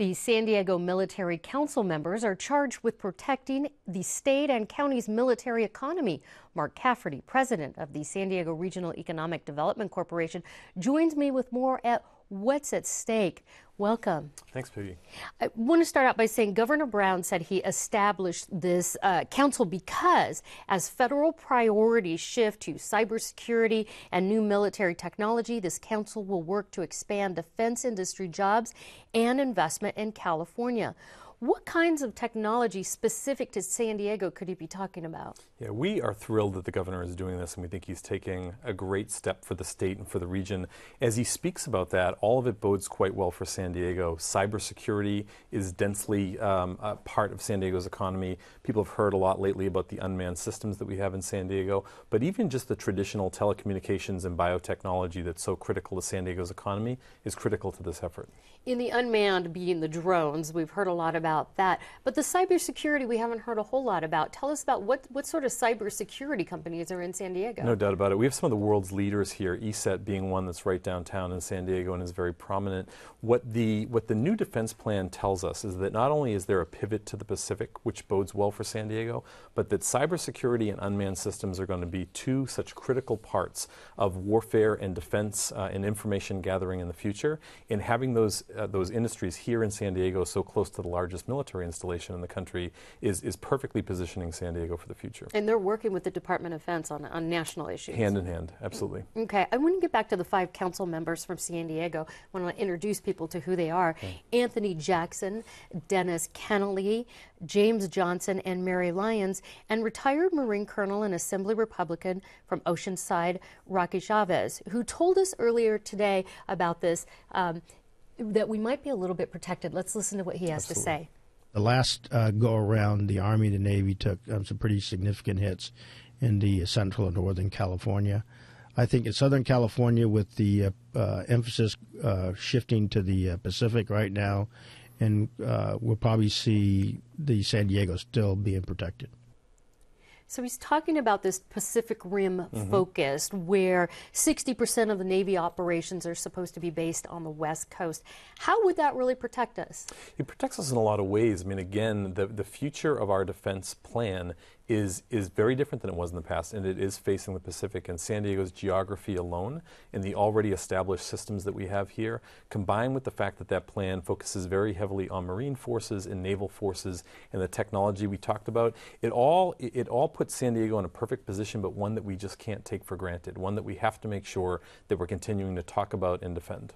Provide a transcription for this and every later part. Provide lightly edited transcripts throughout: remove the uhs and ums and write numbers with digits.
The San Diego Military Council members are charged with protecting the state and county's military economy. Mark Cafferty, president of the San Diego Regional Economic Development Corporation, joins me with more at What's at Stake. Welcome. Thanks, Peggy. I want to start out by saying Governor Brown said he established this council because as federal priorities shift to cybersecurity and new military technology, this council will work to expand defense industry jobs and investment in California. What kinds of technology specific to San Diego could he be talking about? Yeah, we are thrilled that the governor is doing this, and we think he's taking a great step for the state and for the region. As he speaks about that, all of it bodes quite well for San Diego. Cybersecurity is densely a part of San Diego's economy. People have heard a lot lately about the unmanned systems that we have in San Diego, but even just the traditional telecommunications and biotechnology that's so critical to San Diego's economy is critical to this effort. In the unmanned being the drones, we've heard a lot about that, but the cybersecurity we haven't heard a whole lot about. Tell us about what sort of cybersecurity companies are in San Diego. No doubt about it. We have some of the world's leaders here, ESET being one that's right downtown in San Diego and is very prominent. What the new defense plan tells us is that not only is there a pivot to the Pacific, which bodes well for San Diego, but that cybersecurity and unmanned systems are going to be two such critical parts of warfare and defense and information gathering in the future. And having those industries here in San Diego so close to the largest military installation in the country is perfectly positioning San Diego for the future. And they're working with the Department of Defense on national issues. Hand in hand, absolutely. Okay, I want to get back to the 5 council members from San Diego. I want to introduce people to who they are. Okay. Anthony Jackson, Dennis Kennelly, James Johnson, and Mary Lyons, and retired Marine Colonel and Assembly Republican from Oceanside, Rocky Chavez, who told us earlier today about this, that we might be a little bit protected. Let's listen to what he has to say. The last go-around, the Army and the Navy took some pretty significant hits in the central and northern California. I think in Southern California, with the emphasis shifting to the Pacific right now, and we'll probably see the San Diego still being protected. So he's talking about this Pacific Rim focus, where 60% of the Navy operations are supposed to be based on the West Coast. How would that really protect us? It protects us in a lot of ways. I mean, again, the future of our defense plan is very different than it was in the past, and it is facing the Pacific. And San Diego's geography alone and the already established systems that we have here, combined with the fact that that plan focuses very heavily on Marine forces and naval forces and the technology we talked about, it all puts San Diego in a perfect position, but one that we just can't take for granted, one that we have to make sure that we're continuing to talk about and defend.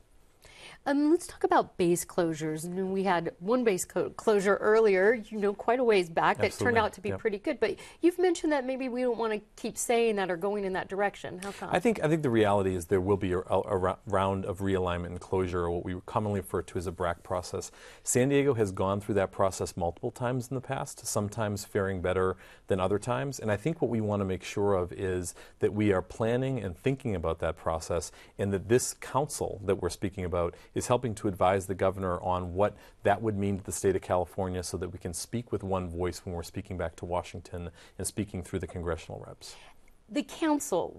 Let's talk about base closures. We had one base closure earlier, quite a ways back that turned out to be pretty good. But you've mentioned that maybe we don't want to keep saying that or going in that direction. How come? I think the reality is there will be a round of realignment and closure, or what we commonly refer to as a BRAC process. San Diego has gone through that process multiple times in the past, sometimes faring better than other times. And I think what we want to make sure of is that we are planning and thinking about that process, and that this council that we're speaking about is helping to advise the governor on what that would mean to the state of California, so that we can speak with one voice when we're speaking back to Washington and speaking through the congressional reps. The council,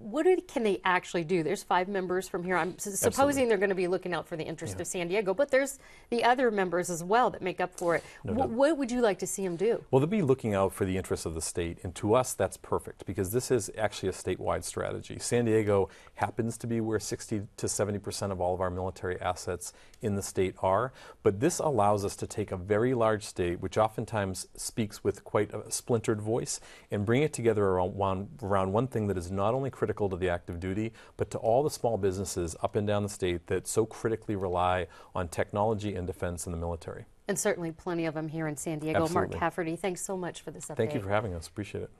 can they actually do? There's 5 members from here. I'm supposing they're going to be looking out for the interest of San Diego, but there's the other members as well that make up for it. What would you like to see them do? Well, they'll be looking out for the interests of the state, and to us that's perfect, because this is actually a statewide strategy. San Diego happens to be where 60 to 70% of all of our military assets in the state are, but this allows us to take a very large state, which oftentimes speaks with quite a splintered voice, and bring it together around one thing that is not only critical to the active duty, but to all the small businesses up and down the state that so critically rely on technology and defense in the military. And certainly plenty of them here in San Diego. Absolutely. Mark Cafferty, thanks so much for this update. Thank you for having us. Appreciate it.